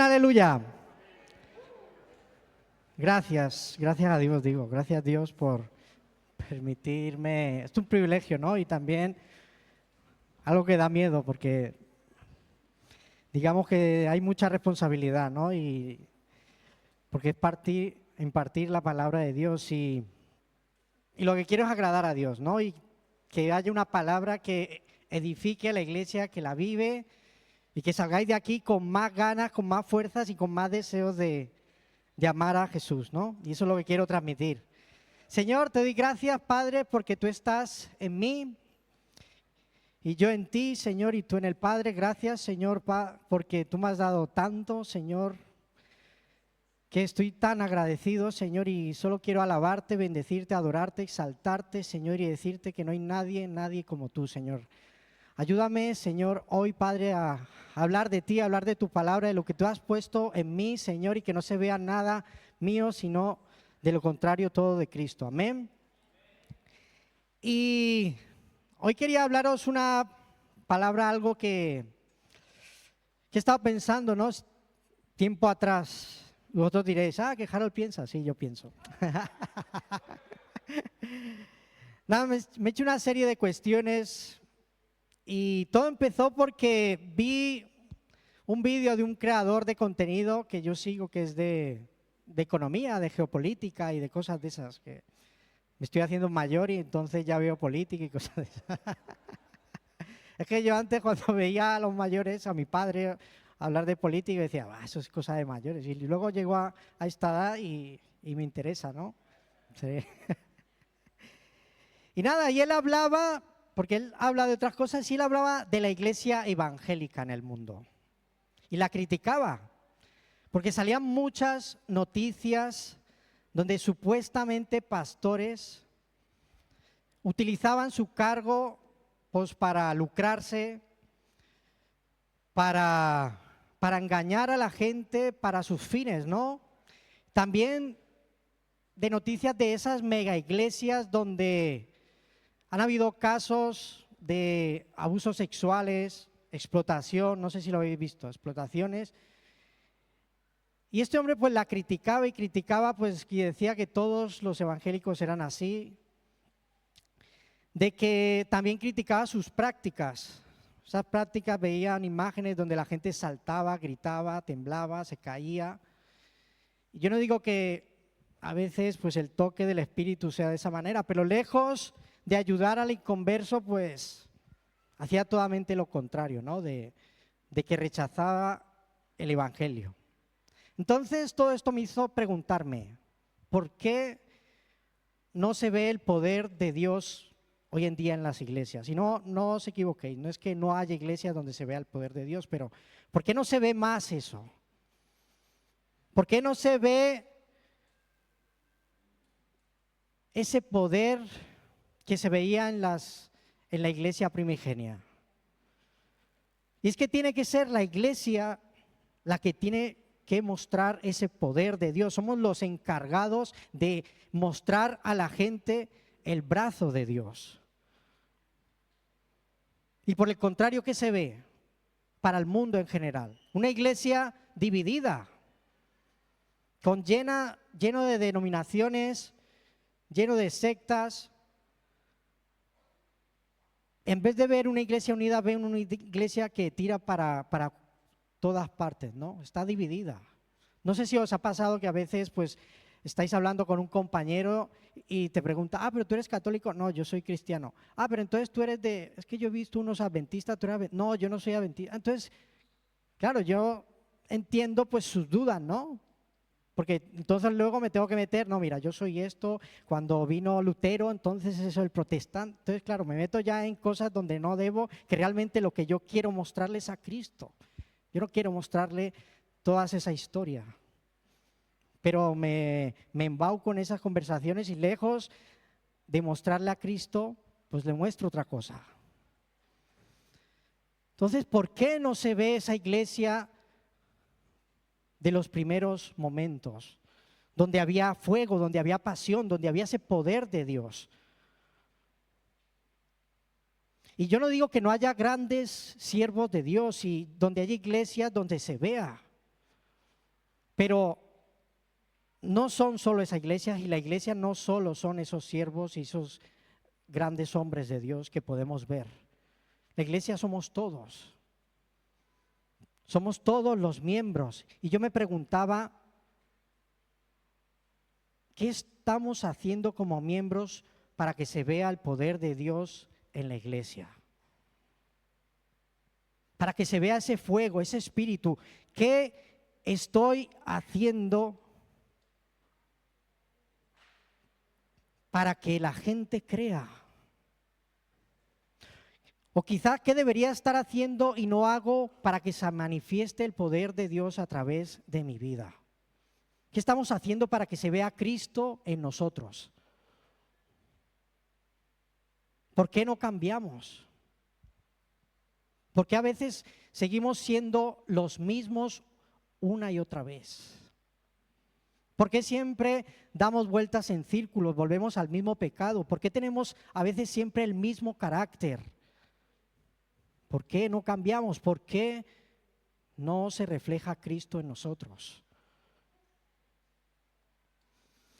aleluya. Gracias a Dios, gracias a Dios por permitirme. Es un privilegio, ¿no? Y también algo que da miedo, porque digamos que hay mucha responsabilidad, ¿no? Y porque es impartir la palabra de Dios y lo que quiero es agradar a Dios, ¿no? Y que haya una palabra que edifique a la iglesia, que la vive y que salgáis de aquí con más ganas, con más fuerzas y con más deseos de amar a Jesús, ¿no? Y eso es lo que quiero transmitir. Señor, te doy gracias, Padre, porque tú estás en mí y yo en ti, Señor, y tú en el Padre. Gracias, Señor, porque tú me has dado tanto, Señor, que estoy tan agradecido, Señor, y solo quiero alabarte, bendecirte, adorarte, exaltarte, Señor, y decirte que no hay nadie como tú, Señor. Ayúdame, Señor, hoy, Padre, a hablar de ti, a hablar de tu palabra, de lo que tú has puesto en mí, Señor, y que no se vea nada mío, sino de lo contrario, todo de Cristo. Amén. Y hoy quería hablaros una palabra, algo que he estado pensando, ¿no? Tiempo atrás. Vosotros diréis, que Harold piensa. Sí, yo pienso. Nada, me he hecho una serie de cuestiones. Y todo empezó porque vi un vídeo de un creador de contenido que yo sigo, que es de economía, de geopolítica y de cosas de esas, que me estoy haciendo mayor y entonces ya veo política y cosas de esas. Es que yo antes, cuando veía a los mayores, a mi padre hablar de política, decía, eso es cosa de mayores. Y luego llegó a esta edad y me interesa, ¿no? Sí. Y nada, y él hablaba, porque él habla de otras cosas, y él hablaba de la iglesia evangélica en el mundo. Y la criticaba, porque salían muchas noticias donde supuestamente pastores utilizaban su cargo pues para lucrarse, para engañar a la gente para sus fines, ¿no? También de noticias de esas mega iglesias donde han habido casos de abusos sexuales, explotación, no sé si lo habéis visto, explotaciones. Y este hombre pues la criticaba y criticaba pues y decía que todos los evangélicos eran así, de que también criticaba sus prácticas. Esas prácticas veían imágenes donde la gente saltaba, gritaba, temblaba, se caía. Y yo no digo que a veces pues el toque del Espíritu sea de esa manera, pero lejos de ayudar al inconverso, pues hacía totalmente lo contrario, ¿no? De que rechazaba el Evangelio. Entonces todo esto me hizo preguntarme, ¿por qué no se ve el poder de Dios hoy en día en las iglesias? Y no os equivoquéis, no es que no haya iglesias donde se vea el poder de Dios, pero ¿por qué no se ve más eso? ¿Por qué no se ve ese poder que se veía en la iglesia primigenia? Y es que tiene que ser la iglesia la que tiene que mostrar ese poder de Dios. Somos los encargados de mostrar a la gente el brazo de Dios. Y por el contrario, ¿qué se ve para el mundo en general? Una iglesia dividida, lleno de denominaciones, lleno de sectas. En vez de ver una iglesia unida, ven una iglesia que tira para todas partes, ¿no? Está dividida. No sé si os ha pasado que a veces pues estáis hablando con un compañero y te pregunta, pero tú eres católico. No, yo soy cristiano. Pero entonces tú eres es que yo he visto unos adventistas, no, yo no soy adventista. Entonces, claro, yo entiendo pues sus dudas, ¿no? Porque entonces luego me tengo que meter, no, mira, yo soy esto, cuando vino Lutero, entonces eso, el protestante. Entonces, claro, me meto ya en cosas donde no debo, que realmente lo que yo quiero mostrarles a Cristo. Yo no quiero mostrarle toda esa historia, pero me embauco en esas conversaciones y lejos de mostrarle a Cristo, pues le muestro otra cosa. Entonces, ¿por qué no se ve esa iglesia de los primeros momentos, donde había fuego, donde había pasión, donde había ese poder de Dios? Y yo no digo que no haya grandes siervos de Dios y donde haya iglesias donde se vea, Pero no son solo esa iglesia, y la iglesia no solo son esos siervos y esos grandes hombres de Dios que podemos ver. La iglesia somos todos. Somos todos los miembros. Y yo me preguntaba, ¿qué estamos haciendo como miembros para que se vea el poder de Dios en la iglesia? Para que se vea ese fuego, ese espíritu. ¿Qué estoy haciendo para que la gente crea? O quizá, ¿qué debería estar haciendo y no hago para que se manifieste el poder de Dios a través de mi vida? ¿Qué estamos haciendo para que se vea Cristo en nosotros? ¿Por qué no cambiamos? ¿Por qué a veces seguimos siendo los mismos una y otra vez? ¿Por qué siempre damos vueltas en círculos, volvemos al mismo pecado? ¿Por qué tenemos a veces siempre el mismo carácter? ¿Por qué no cambiamos? ¿Por qué no se refleja Cristo en nosotros?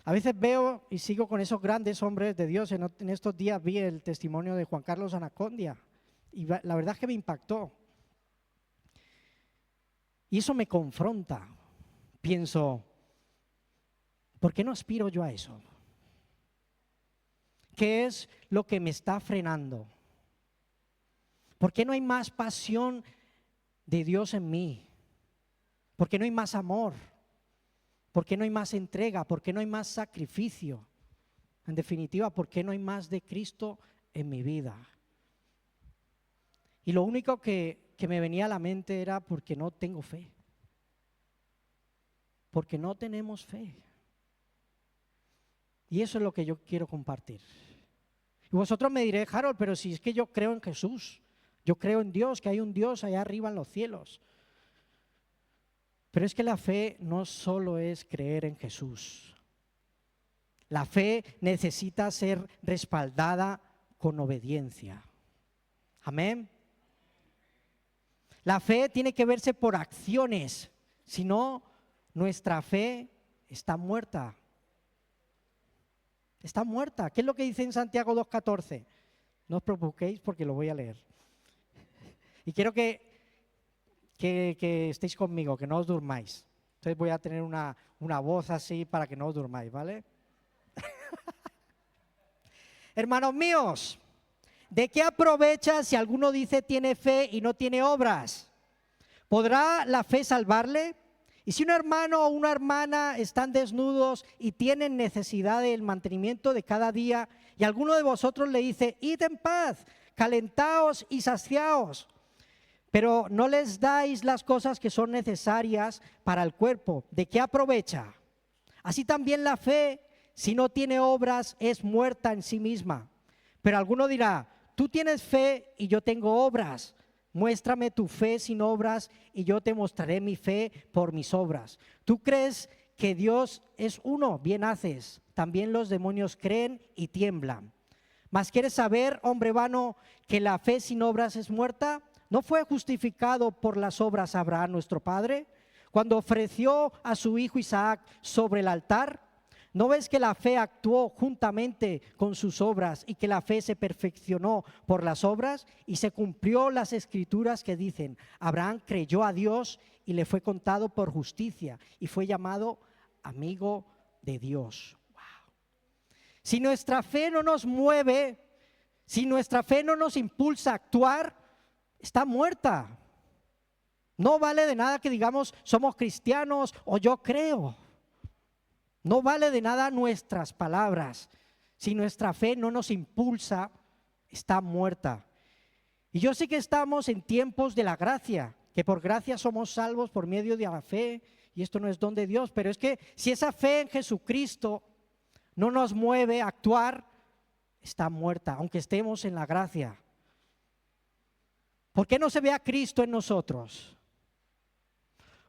A veces veo y sigo con esos grandes hombres de Dios. En estos días vi el testimonio de Juan Carlos Anacondia y la verdad es que me impactó. Y eso me confronta. Pienso, ¿por qué no aspiro yo a eso? ¿Qué es lo que me está frenando? ¿Por qué no hay más pasión de Dios en mí? ¿Por qué no hay más amor? ¿Por qué no hay más entrega? ¿Por qué no hay más sacrificio? En definitiva, ¿por qué no hay más de Cristo en mi vida? Y lo único que me venía a la mente era porque no tengo fe. Porque no tenemos fe. Y eso es lo que yo quiero compartir. Y vosotros me diréis, Harold, pero si es que yo creo en Jesús, yo creo en Dios, que hay un Dios allá arriba en los cielos. Pero es que la fe no solo es creer en Jesús. La fe necesita ser respaldada con obediencia. Amén. La fe tiene que verse por acciones, si no, nuestra fe está muerta. Está muerta. ¿Qué es lo que dice en Santiago 2:14? No os preocupéis porque lo voy a leer. Y quiero que estéis conmigo, que no os durmáis. Entonces voy a tener una voz así para que no os durmáis, ¿vale? Hermanos míos, ¿de qué aprovecha si alguno dice tiene fe y no tiene obras? ¿Podrá la fe salvarle? Y si un hermano o una hermana están desnudos y tienen necesidad del mantenimiento de cada día, y alguno de vosotros le dice, id en paz, calentaos y saciaos, pero no les dais las cosas que son necesarias para el cuerpo, ¿de qué aprovecha? Así también la fe, si no tiene obras, es muerta en sí misma. Pero alguno dirá, tú tienes fe y yo tengo obras. Muéstrame tu fe sin obras y yo te mostraré mi fe por mis obras. ¿Tú crees que Dios es uno? Bien haces. También los demonios creen y tiemblan. ¿Mas quieres saber, hombre vano, que la fe sin obras es muerta? ¿No fue justificado por las obras Abraham nuestro padre cuando ofreció a su hijo Isaac sobre el altar? ¿No ves que la fe actuó juntamente con sus obras y que la fe se perfeccionó por las obras? Y se cumplió las escrituras que dicen, Abraham creyó a Dios y le fue contado por justicia y fue llamado amigo de Dios. Wow. Si nuestra fe no nos mueve, si nuestra fe no nos impulsa a actuar, está muerta. No vale de nada que digamos somos cristianos o yo creo. No vale de nada nuestras palabras. Si nuestra fe no nos impulsa, está muerta. Y yo sé que estamos en tiempos de la gracia, que por gracia somos salvos por medio de la fe, y esto no es don de Dios, pero es que si esa fe en Jesucristo no nos mueve a actuar, está muerta, aunque estemos en la gracia. ¿Por qué no se ve a Cristo en nosotros?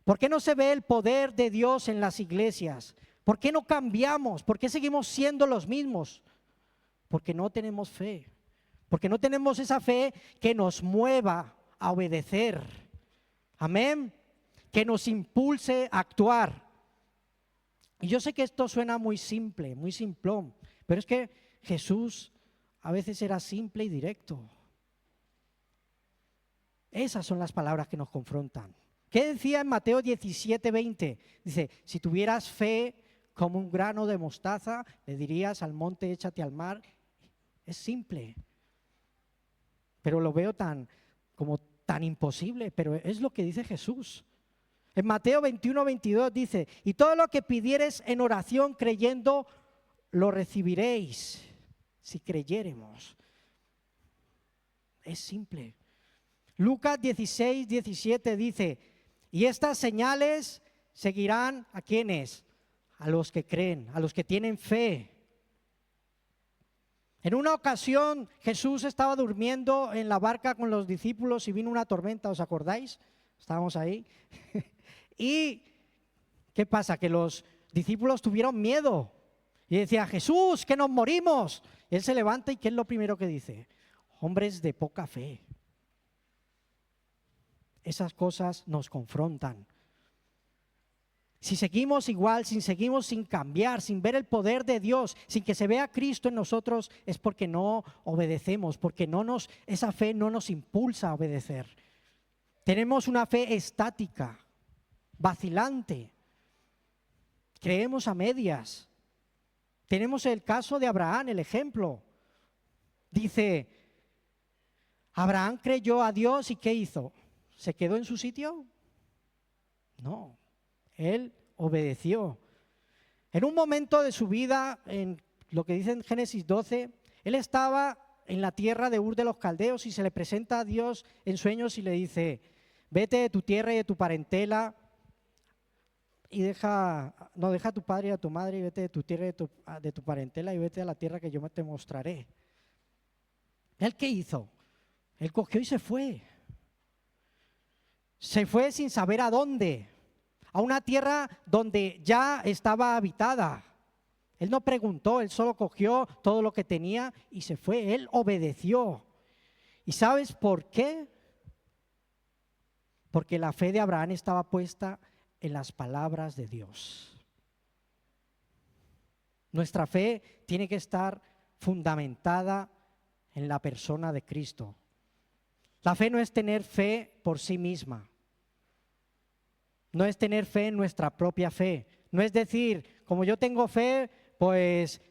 ¿Por qué no se ve el poder de Dios en las iglesias? ¿Por qué no cambiamos? ¿Por qué seguimos siendo los mismos? Porque no tenemos fe. Porque no tenemos esa fe que nos mueva a obedecer. Amén. Que nos impulse a actuar. Y yo sé que esto suena muy simple, muy simplón, pero es que Jesús a veces era simple y directo. Esas son las palabras que nos confrontan. ¿Qué decía en Mateo 17:20? Dice, si tuvieras fe como un grano de mostaza, le dirías al monte, échate al mar. Es simple, pero lo veo como tan imposible, pero es lo que dice Jesús. En Mateo 21:22 dice, y todo lo que pidiereis en oración creyendo, lo recibiréis, si creyéremos. Es simple. Lucas 16:17 dice, y estas señales seguirán ¿a quiénes? A los que creen, a los que tienen fe. En una ocasión Jesús estaba durmiendo en la barca con los discípulos y vino una tormenta, ¿os acordáis? Estábamos ahí. ¿Y qué pasa? Que los discípulos tuvieron miedo y decía, Jesús, que nos morimos. Y él se levanta y ¿qué es lo primero que dice? Hombres de poca fe. Esas cosas nos confrontan. Si seguimos igual, si seguimos sin cambiar, sin ver el poder de Dios, sin que se vea Cristo en nosotros, es porque no obedecemos, porque esa fe no nos impulsa a obedecer. Tenemos una fe estática, vacilante. Creemos a medias. Tenemos el caso de Abraham, el ejemplo. Dice, Abraham creyó a Dios y ¿qué hizo? ¿Se quedó en su sitio? No. Él obedeció. En un momento de su vida, en lo que dice en Génesis 12, él estaba en la tierra de Ur de los Caldeos y se le presenta a Dios en sueños y le dice, vete de tu tierra y de tu parentela y deja a tu padre y a tu madre y vete de tu tierra y de tu parentela y vete a la tierra que yo te mostraré. ¿Él qué hizo? Él cogió y se fue. Se fue sin saber a dónde. A una tierra donde ya estaba habitada. Él no preguntó, él solo cogió todo lo que tenía y se fue. Él obedeció. ¿Y sabes por qué? Porque la fe de Abraham estaba puesta en las palabras de Dios. Nuestra fe tiene que estar fundamentada en la persona de Cristo. La fe no es tener fe por sí misma. No es tener fe en nuestra propia fe. No es decir, como yo tengo fe, pues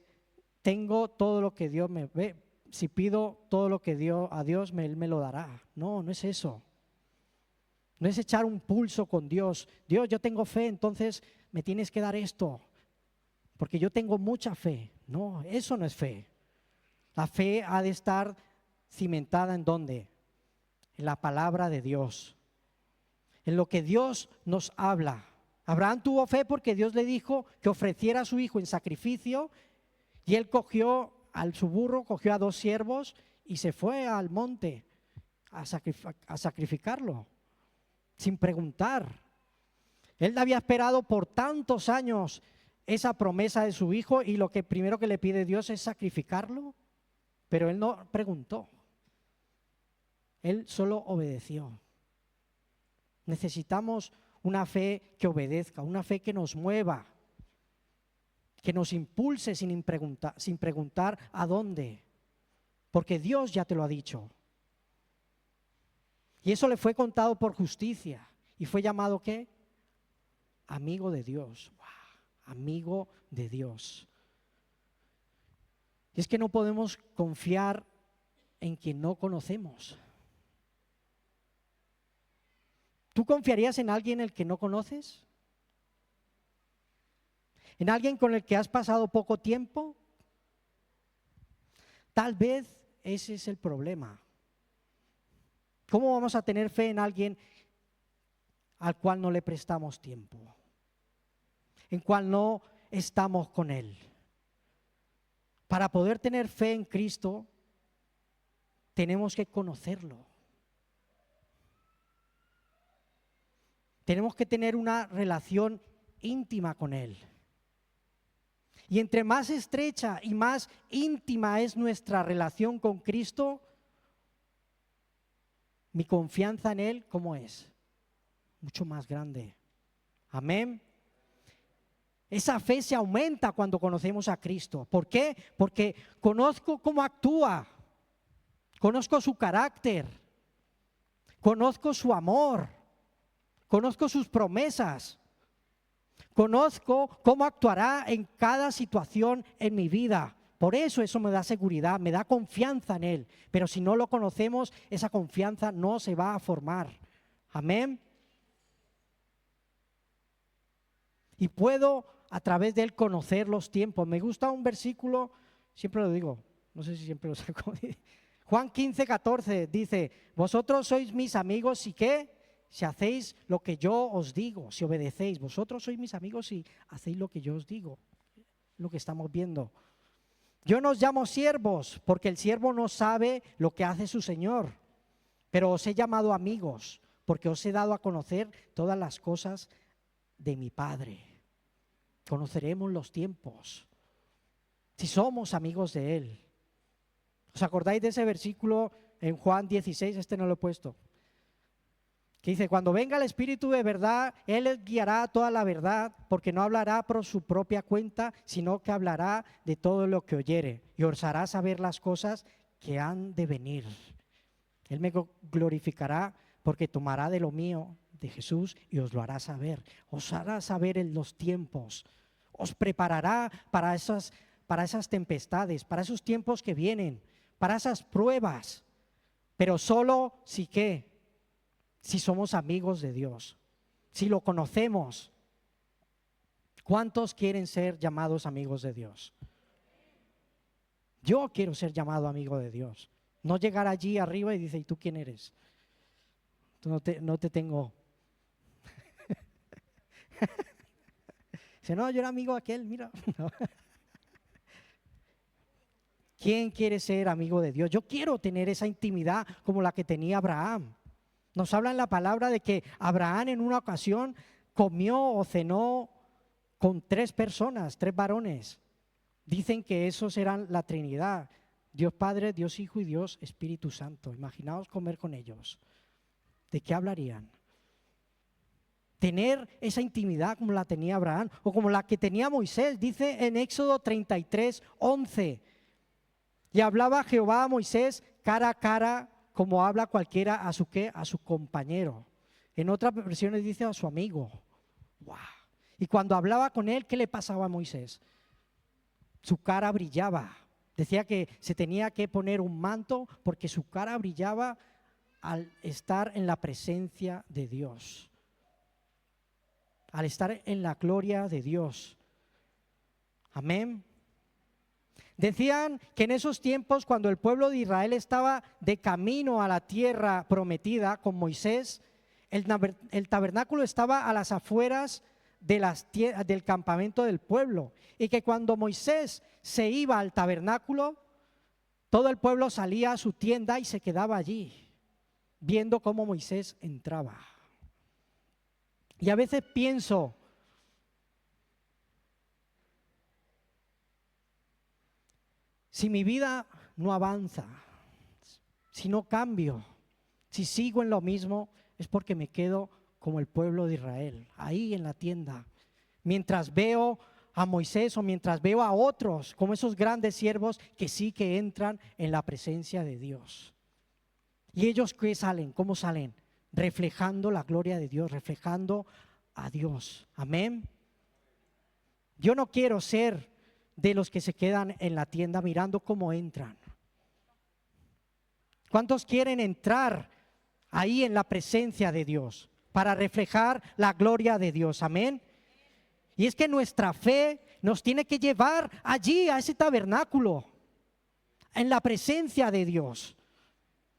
tengo todo lo que Dios me ve. Si pido todo lo que a Dios, Él me lo dará. No, no es eso. No es echar un pulso con Dios. Dios, yo tengo fe, entonces me tienes que dar esto. Porque yo tengo mucha fe. No, eso no es fe. La fe ha de estar cimentada ¿en dónde? En la palabra de Dios. En lo que Dios nos habla. Abraham tuvo fe porque Dios le dijo que ofreciera a su hijo en sacrificio y él cogió su burro, cogió a 2 siervos y se fue al monte a sacrificarlo sin preguntar. Él había esperado por tantos años esa promesa de su hijo y lo que primero que le pide Dios es sacrificarlo, pero él no preguntó. Él solo obedeció. Necesitamos una fe que obedezca, una fe que nos mueva, que nos impulse sin preguntar a dónde, porque Dios ya te lo ha dicho. Y eso le fue contado por justicia y fue llamado ¿qué? Amigo de Dios. ¡Wow! Amigo de Dios. Y es que no podemos confiar en quien no conocemos. ¿Tú confiarías en alguien el que no conoces? ¿En alguien con el que has pasado poco tiempo? Tal vez ese es el problema. ¿Cómo vamos a tener fe en alguien al cual no le prestamos tiempo? En cual no estamos con él. Para poder tener fe en Cristo, tenemos que conocerlo. Tenemos que tener una relación íntima con Él. Y entre más estrecha y más íntima es nuestra relación con Cristo, mi confianza en Él, ¿cómo es? Mucho más grande. Amén. Esa fe se aumenta cuando conocemos a Cristo. ¿Por qué? Porque conozco cómo actúa, conozco su carácter, conozco su amor, conozco sus promesas, conozco cómo actuará en cada situación en mi vida. Por eso me da seguridad, me da confianza en Él. Pero si no lo conocemos, esa confianza no se va a formar. Amén. Y puedo a través de Él conocer los tiempos. Me gusta un versículo, siempre lo digo, no sé si siempre lo saco. Juan 15:14 dice: vosotros sois mis amigos y ¿qué? Si hacéis lo que yo os digo, si obedecéis. Vosotros sois mis amigos y hacéis lo que yo os digo. Lo que estamos viendo. Yo no os llamo siervos, porque el siervo no sabe lo que hace su señor. Pero os he llamado amigos, porque os he dado a conocer todas las cosas de mi Padre. Conoceremos los tiempos si somos amigos de Él. ¿Os acordáis de ese versículo en Juan 16? Este no lo he puesto. Que dice: cuando venga el Espíritu de verdad, Él les guiará a toda la verdad, porque no hablará por su propia cuenta, sino que hablará de todo lo que oyere y os hará saber las cosas que han de venir. Él me glorificará porque tomará de lo mío, de Jesús, y os lo hará saber. Os hará saber en los tiempos. Os preparará para esas tempestades, para esos tiempos que vienen, para esas pruebas. Pero solo si ¿qué? Si somos amigos de Dios, si lo conocemos. ¿Cuántos quieren ser llamados amigos de Dios? Yo quiero ser llamado amigo de Dios. No llegar allí arriba y dice: ¿y tú quién eres? No te tengo. Dice: no, yo era amigo de aquel, mira. ¿Quién quiere ser amigo de Dios? Yo quiero tener esa intimidad como la que tenía Abraham. Nos habla en la palabra de que Abraham en una ocasión comió o cenó con 3 personas, 3 varones. Dicen que esos eran la Trinidad: Dios Padre, Dios Hijo y Dios Espíritu Santo. Imaginaos comer con ellos. ¿De qué hablarían? Tener esa intimidad como la tenía Abraham o como la que tenía Moisés. Dice en Éxodo 33:11: y hablaba Jehová a Moisés cara a cara, como habla cualquiera a su ¿qué? A su compañero. En otras versiones dice a su amigo. ¡Wow! Y cuando hablaba con él, ¿qué le pasaba a Moisés? Su cara brillaba. Decía que se tenía que poner un manto porque su cara brillaba al estar en la presencia de Dios, al estar en la gloria de Dios. Amén. Decían que en esos tiempos, cuando el pueblo de Israel estaba de camino a la tierra prometida con Moisés, el tabernáculo estaba a las afueras del campamento del pueblo, y que cuando Moisés se iba al tabernáculo, todo el pueblo salía a su tienda y se quedaba allí, viendo cómo Moisés entraba. Y a veces pienso, si mi vida no avanza, si no cambio, si sigo en lo mismo, es porque me quedo como el pueblo de Israel, ahí en la tienda, mientras veo a Moisés o mientras veo a otros como esos grandes siervos que sí que entran en la presencia de Dios. ¿Y ellos qué salen? ¿Cómo salen? Reflejando la gloria de Dios, reflejando a Dios. Amén. Yo no quiero ser de los que se quedan en la tienda mirando cómo entran. ¿Cuántos quieren entrar ahí en la presencia de Dios para reflejar la gloria de Dios? Amén. Y es que nuestra fe nos tiene que llevar allí a ese tabernáculo, en la presencia de Dios,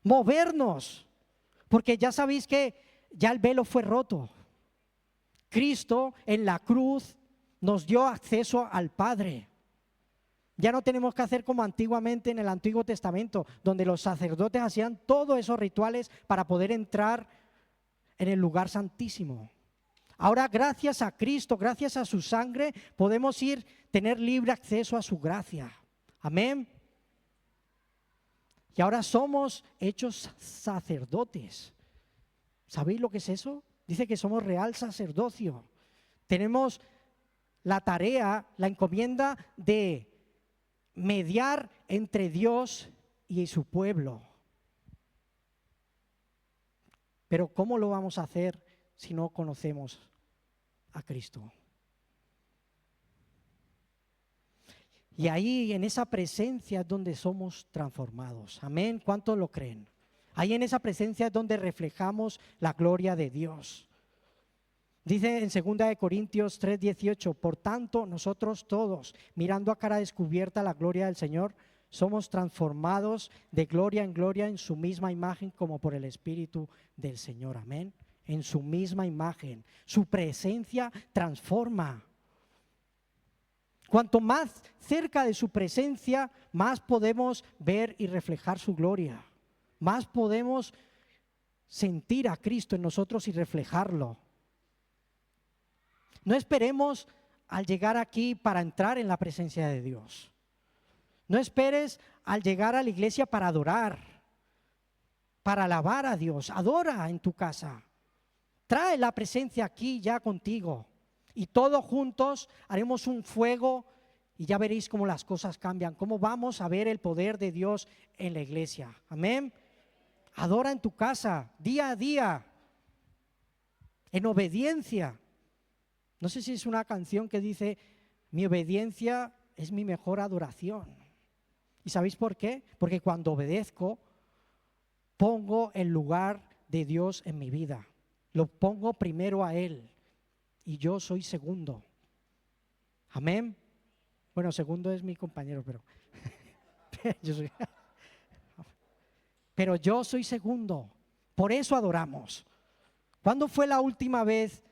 movernos, porque ya sabéis que ya el velo fue roto. Cristo en la cruz nos dio acceso al Padre. Ya no tenemos que hacer como antiguamente en el Antiguo Testamento, donde los sacerdotes hacían todos esos rituales para poder entrar en el lugar santísimo. Ahora, gracias a Cristo, gracias a su sangre, podemos tener libre acceso a su gracia. Amén. Y ahora somos hechos sacerdotes. ¿Sabéis lo que es eso? Dice que somos real sacerdocio. Tenemos la tarea, la encomienda de mediar entre Dios y su pueblo. Pero ¿cómo lo vamos a hacer si no conocemos a Cristo? Y ahí en esa presencia es donde somos transformados. Amén. ¿Cuántos lo creen? Ahí en esa presencia es donde reflejamos la gloria de Dios. Dice en 2 Corintios 3:18, por tanto nosotros todos, mirando a cara descubierta la gloria del Señor, somos transformados de gloria en su misma imagen como por el Espíritu del Señor. Amén. En su misma imagen. Su presencia transforma. Cuanto más cerca de su presencia, más podemos ver y reflejar su gloria. Más podemos sentir a Cristo en nosotros y reflejarlo. No esperemos al llegar aquí para entrar en la presencia de Dios. No esperes al llegar a la iglesia para adorar, para alabar a Dios. Adora en tu casa. Trae la presencia aquí ya contigo. Y todos juntos haremos un fuego y ya veréis cómo las cosas cambian, cómo vamos a ver el poder de Dios en la iglesia. Amén. Adora en tu casa, día a día, en obediencia. No sé si es una canción que dice, mi obediencia es mi mejor adoración. ¿Y sabéis por qué? Porque cuando obedezco, pongo el lugar de Dios en mi vida. Lo pongo primero a Él y yo soy segundo. Amén. Bueno, segundo es mi compañero, pero yo soy segundo. Por eso adoramos. ¿Cuándo fue la última vez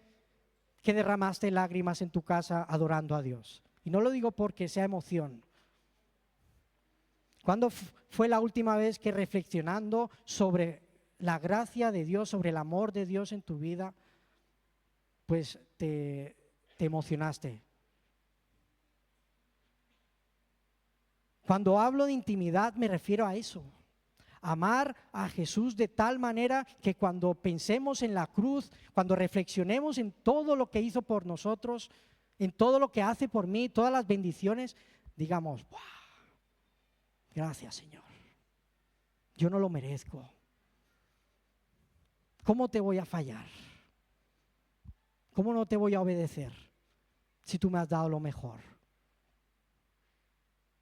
que derramaste lágrimas en tu casa adorando a Dios? Y no lo digo porque sea emoción. ¿Cuándo fue la última vez que reflexionando sobre la gracia de Dios, sobre el amor de Dios en tu vida, pues te emocionaste? Cuando hablo de intimidad me refiero a eso. Amar a Jesús de tal manera que cuando pensemos en la cruz, cuando reflexionemos en todo lo que hizo por nosotros, en todo lo que hace por mí, todas las bendiciones, digamos, ¡wow! Gracias, Señor. Yo no lo merezco. ¿Cómo te voy a fallar? ¿Cómo no te voy a obedecer si tú me has dado lo mejor?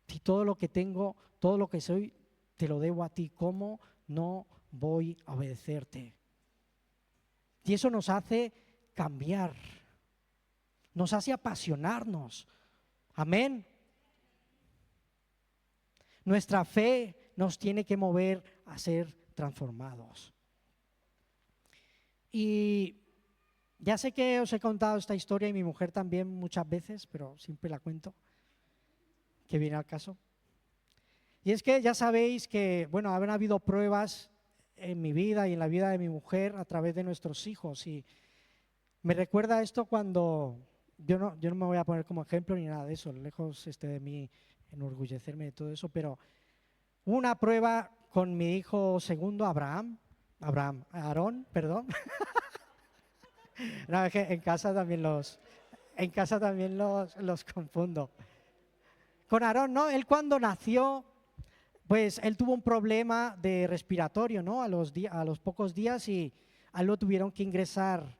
Si todo lo que tengo, todo lo que soy, te lo debo a ti, ¿cómo no voy a obedecerte? Y eso nos hace cambiar, nos hace apasionarnos. Amén. Nuestra fe nos tiene que mover a ser transformados. Y ya sé que os he contado esta historia y mi mujer también muchas veces, pero siempre la cuento, que viene al caso. Y es que ya sabéis que, bueno, han habido pruebas en mi vida y en la vida de mi mujer a través de nuestros hijos. Y me recuerda esto cuando, yo no me voy a poner como ejemplo ni nada de eso, lejos de mí enorgullecerme de todo eso, pero hubo una prueba con mi hijo segundo, Aarón, perdón. No, es que en casa también los confundo. Con Aarón, ¿no? Él cuando nació, pues él tuvo un problema de respiratorio, ¿no? A los pocos días y a él lo tuvieron que ingresar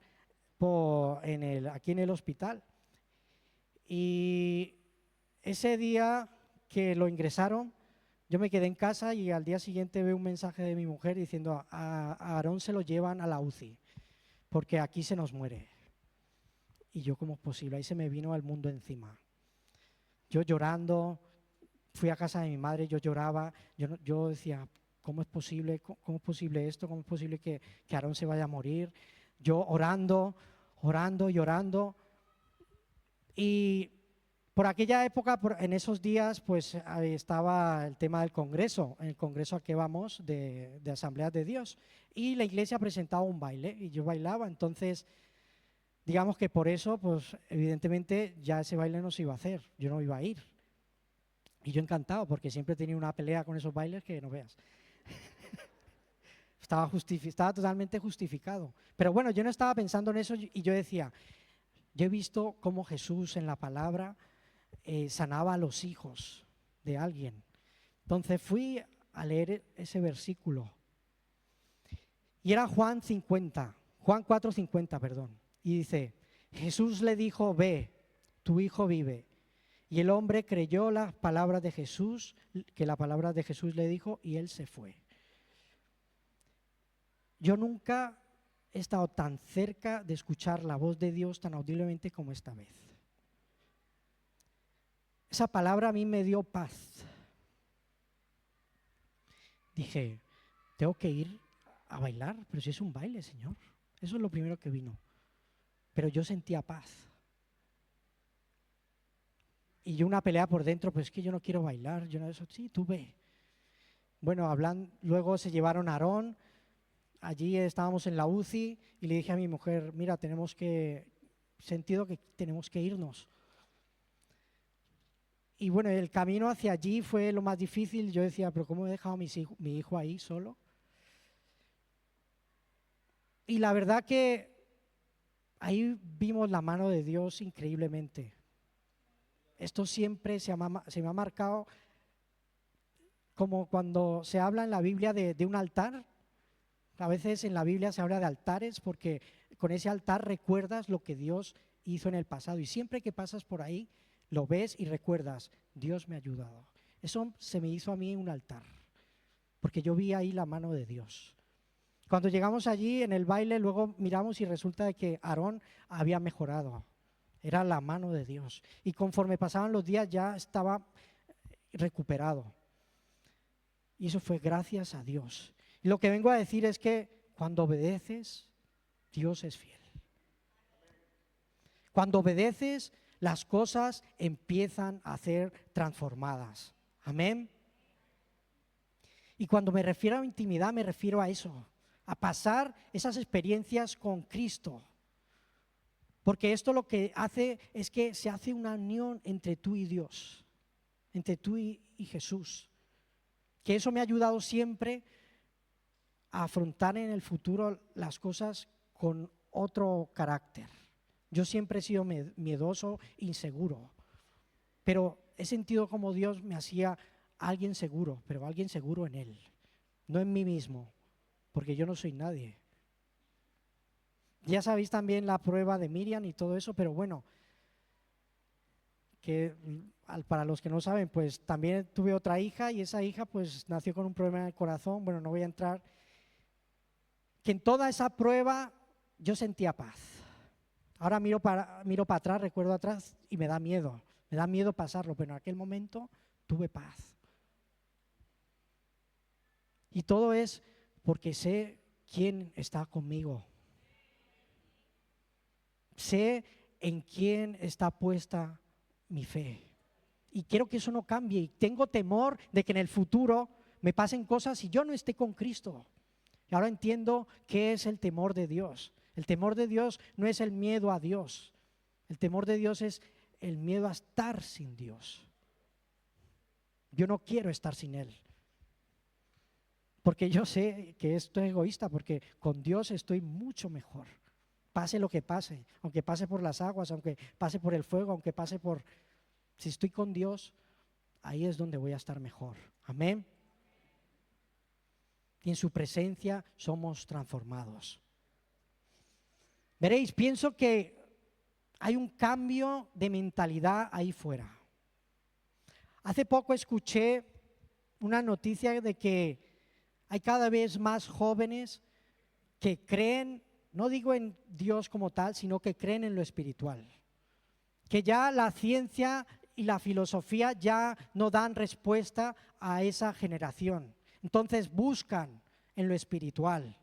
aquí en el hospital. Y ese día que lo ingresaron, yo me quedé en casa y al día siguiente veo un mensaje de mi mujer diciendo a Aarón se lo llevan a la UCI porque aquí se nos muere. Y yo, ¿cómo es posible? Ahí se me vino el mundo encima. Yo llorando, fui a casa de mi madre, yo lloraba, yo decía, ¿cómo es posible? ¿Cómo es posible esto? ¿Cómo es posible que Aarón se vaya a morir? Yo orando, llorando. Y por aquella época, en esos días, pues estaba el tema del Congreso, en el Congreso al que vamos de Asambleas de Dios. Y la iglesia presentaba un baile y yo bailaba, entonces digamos que por eso, pues evidentemente ya ese baile no se iba a hacer, yo no iba a ir. Y yo encantado, porque siempre he tenido una pelea con esos bailes que no veas. Estaba totalmente justificado. Pero bueno, yo no estaba pensando en eso y yo decía, Yo he visto cómo Jesús en la palabra sanaba a los hijos de alguien. Entonces fui a leer ese versículo. Y era Juan 4:50, perdón. Y dice, Jesús le dijo, ve, tu hijo vive. Y el hombre creyó las palabras de Jesús, que la palabra de Jesús le dijo, y él se fue. Yo nunca he estado tan cerca de escuchar la voz de Dios tan audiblemente como esta vez. Esa palabra a mí me dio paz. Dije, tengo que ir a bailar, pero si es un baile, Señor. Eso es lo primero que vino. Pero yo sentía paz. Y yo una pelea por dentro, pues es que yo no quiero bailar. Yo no, eso, sí, tú ve. Bueno, luego se llevaron a Aarón. Allí estábamos en la UCI y le dije a mi mujer, mira, sentido que tenemos que irnos. Y bueno, el camino hacia allí fue lo más difícil. Yo decía, pero ¿cómo he dejado a mi hijo ahí solo? Y la verdad que ahí vimos la mano de Dios increíblemente. Esto siempre se me ha marcado como cuando se habla en la Biblia de un altar. A veces en la Biblia se habla de altares porque con ese altar recuerdas lo que Dios hizo en el pasado. Y siempre que pasas por ahí, lo ves y recuerdas, Dios me ha ayudado. Eso se me hizo a mí un altar, porque yo vi ahí la mano de Dios. Cuando llegamos allí en el baile, luego miramos y resulta de que Aarón había mejorado. Era la mano de Dios. Y conforme pasaban los días ya estaba recuperado. Y eso fue gracias a Dios. Y lo que vengo a decir es que cuando obedeces, Dios es fiel. Cuando obedeces, las cosas empiezan a ser transformadas. Amén. Y cuando me refiero a intimidad, me refiero a eso, a pasar esas experiencias con Cristo. Porque esto lo que hace es que se hace una unión entre tú y Dios, entre tú y Jesús. Que eso me ha ayudado siempre a afrontar en el futuro las cosas con otro carácter. Yo siempre he sido miedoso, inseguro, pero he sentido como Dios me hacía alguien seguro, pero alguien seguro en Él, no en mí mismo, porque yo no soy nadie. Ya sabéis también la prueba de Miriam y todo eso, pero bueno, que para los que no saben, pues también tuve otra hija y esa hija pues nació con un problema en el corazón. Bueno, no voy a entrar. Que en toda esa prueba yo sentía paz. Ahora miro para atrás, recuerdo atrás y me da miedo pasarlo, pero en aquel momento tuve paz. Y todo es porque sé quién está conmigo. Sé en quién está puesta mi fe. Y quiero que eso no cambie. Y tengo temor de que en el futuro me pasen cosas y yo no esté con Cristo. Y ahora entiendo qué es el temor de Dios. El temor de Dios no es el miedo a Dios. El temor de Dios es el miedo a estar sin Dios. Yo no quiero estar sin Él. Porque yo sé que esto es egoísta, porque con Dios estoy mucho mejor. Pase lo que pase, aunque pase por las aguas, aunque pase por el fuego, aunque pase por... Si estoy con Dios, ahí es donde voy a estar mejor. Amén. Y en su presencia somos transformados. Veréis, pienso que hay un cambio de mentalidad ahí fuera. Hace poco escuché una noticia de que hay cada vez más jóvenes que creen, no digo en Dios como tal, sino que creen en lo espiritual. Que ya la ciencia y la filosofía ya no dan respuesta a esa generación. Entonces buscan en lo espiritual.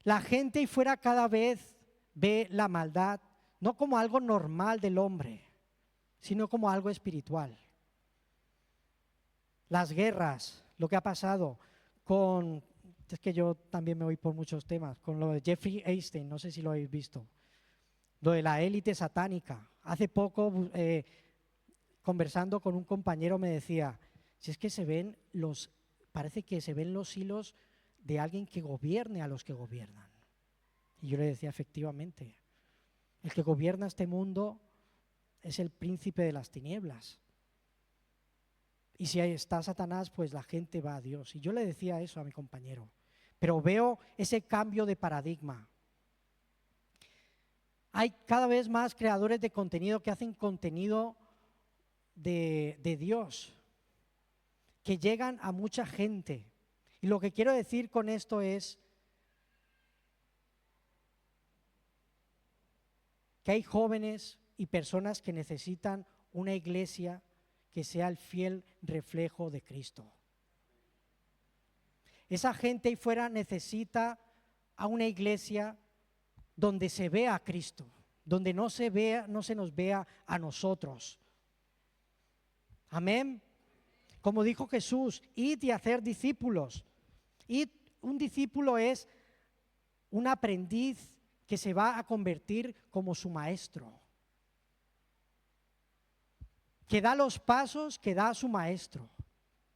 La gente ahí fuera cada vez ve la maldad no como algo normal del hombre, sino como algo espiritual. Las guerras, lo que ha pasado es que yo también me voy por muchos temas, con lo de Jeffrey Epstein, no sé si lo habéis visto, lo de la élite satánica. Hace poco, conversando con un compañero, me decía, si es que parece que se ven los hilos de alguien que gobierne a los que gobiernan. Y yo le decía, efectivamente, El que gobierna este mundo es el príncipe de las tinieblas. Y si ahí está Satanás, pues la gente va a Dios. Y yo le decía eso a mi compañero. Pero veo ese cambio de paradigma. Hay cada vez más creadores de contenido que hacen contenido de Dios, que llegan a mucha gente. Y lo que quiero decir con esto es que hay jóvenes y personas que necesitan una iglesia que sea el fiel reflejo de Cristo. Esa gente ahí fuera necesita a una iglesia donde se vea a Cristo, donde no se nos vea a nosotros. Amén. Como dijo Jesús, id y hacer discípulos. Y un discípulo es un aprendiz que se va a convertir como su maestro, que da los pasos que da su maestro.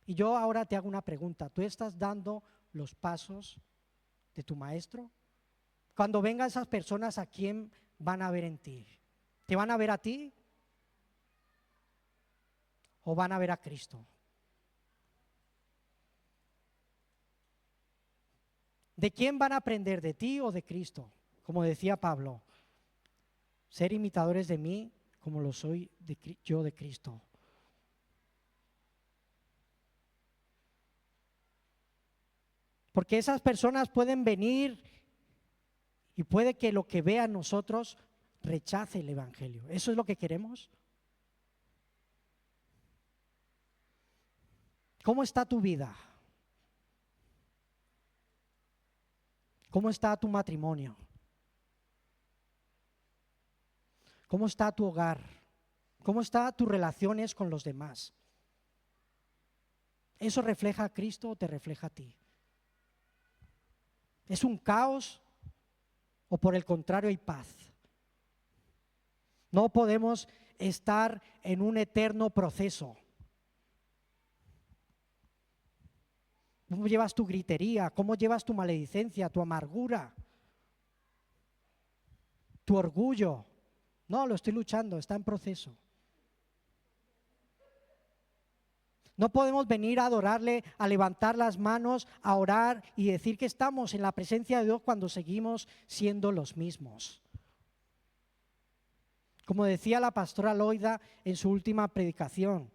Y yo ahora te hago una pregunta, ¿tú estás dando los pasos de tu maestro? Cuando vengan esas personas, ¿a quién van a ver en ti? ¿Te van a ver a ti? ¿O van a ver a Cristo? ¿De quién van a aprender? ¿De ti o de Cristo? Como decía Pablo, ser imitadores de mí como lo soy yo de Cristo. Porque esas personas pueden venir y puede que lo que vean nosotros rechace el evangelio. ¿Eso es lo que queremos? ¿Cómo está tu vida? ¿Cómo está tu matrimonio? ¿Cómo está tu hogar? ¿Cómo están tus relaciones con los demás? ¿Eso refleja a Cristo o te refleja a ti? ¿Es un caos o por el contrario hay paz? No podemos estar en un eterno proceso. ¿Cómo llevas tu gritería? ¿Cómo llevas tu maledicencia, tu amargura, tu orgullo? No, lo estoy luchando, está en proceso. No podemos venir a adorarle, a levantar las manos, a orar y decir que estamos en la presencia de Dios cuando seguimos siendo los mismos. Como decía la pastora Loida en su última predicación,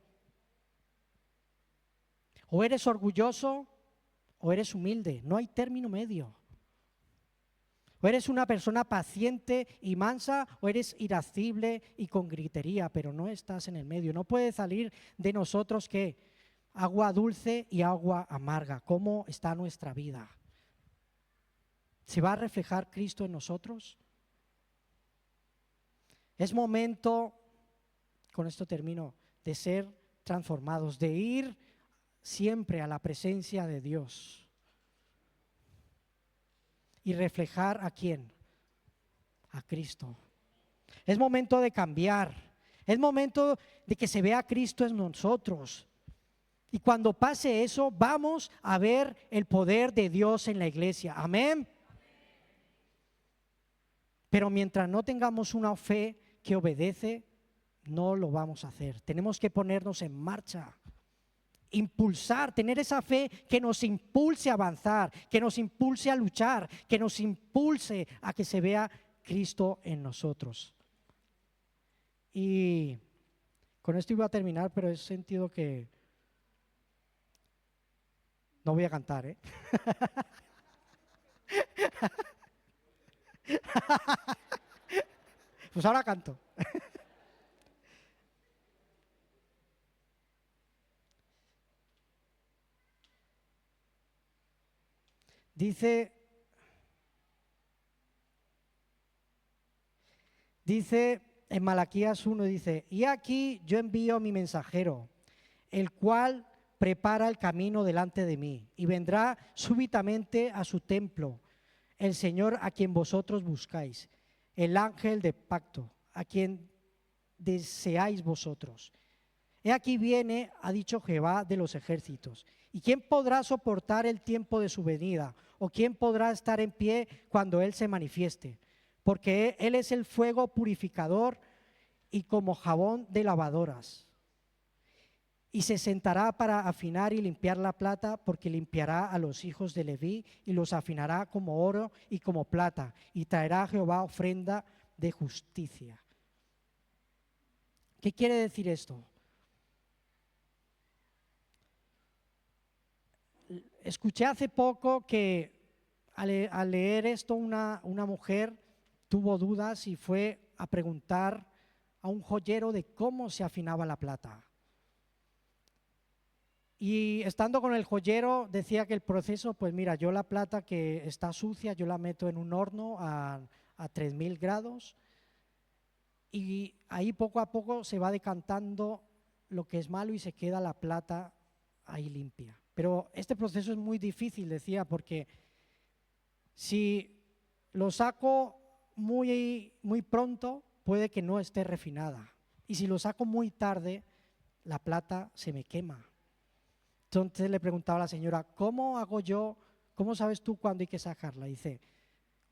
o eres orgulloso o eres humilde, no hay término medio. O eres una persona paciente y mansa o eres irascible y con gritería, pero no estás en el medio. No puede salir de nosotros que agua dulce y agua amarga. ¿Cómo está nuestra vida? ¿Se va a reflejar Cristo en nosotros? Es momento, con esto termino, de ser transformados, de ir siempre a la presencia de Dios. Y reflejar ¿a quién? A Cristo. Es momento de cambiar. Es momento de que se vea a Cristo en nosotros. Y cuando pase eso, vamos a ver el poder de Dios en la iglesia. Amén. Pero mientras no tengamos una fe que obedece, no lo vamos a hacer. Tenemos que ponernos en marcha. Impulsar, tener esa fe que nos impulse a avanzar, que nos impulse a luchar, que nos impulse a que se vea Cristo en nosotros. Y con esto iba a terminar, pero he sentido que no voy a cantar, ¿eh? Pues ahora canto. Dice en Malaquías 1, dice, y aquí yo envío a mi mensajero, el cual prepara el camino delante de mí, y vendrá súbitamente a su templo el Señor a quien vosotros buscáis, el ángel de pacto, a quien deseáis vosotros. He aquí viene, ha dicho Jehová de los ejércitos. ¿Y quién podrá soportar el tiempo de su venida? ¿O quién podrá estar en pie cuando Él se manifieste? porque Él es el fuego purificador y como jabón de lavadoras. Y se sentará para afinar y limpiar la plata, porque limpiará a los hijos de Leví y los afinará como oro y como plata, y traerá a Jehová ofrenda de justicia. ¿Qué quiere decir esto? Escuché hace poco que al leer esto una mujer tuvo dudas y fue a preguntar a un joyero de cómo se afinaba la plata. Y estando con el joyero decía que el proceso, pues mira, yo la plata que está sucia, yo la meto en un horno a 3000 grados y ahí poco a poco se va decantando lo que es malo y se queda la plata ahí limpia. Pero este proceso es muy difícil, decía, porque si lo saco muy pronto, puede que no esté refinada. Y si lo saco muy tarde, la plata se me quema. Entonces le preguntaba a la señora, ¿cómo hago yo? ¿Cómo sabes tú cuándo hay que sacarla? Dice,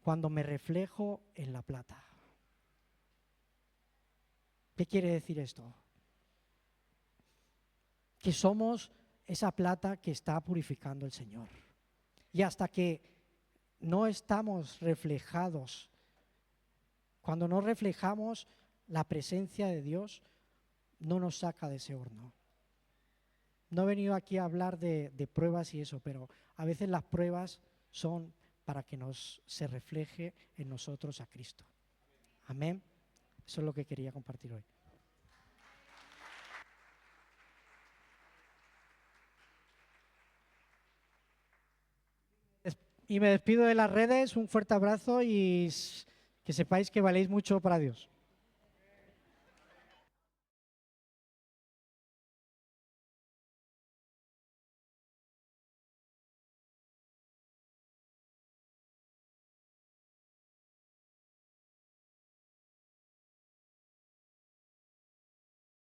cuando me reflejo en la plata. ¿Qué quiere decir esto? Que somos esa plata que está purificando el Señor. Y hasta que no estamos reflejados, cuando no reflejamos la presencia de Dios, no nos saca de ese horno. No he venido aquí a hablar de pruebas y eso, pero a veces las pruebas son para que se refleje en nosotros a Cristo. Amén. Eso es lo que quería compartir hoy. Y me despido de las redes, un fuerte abrazo y que sepáis que valéis mucho para Dios.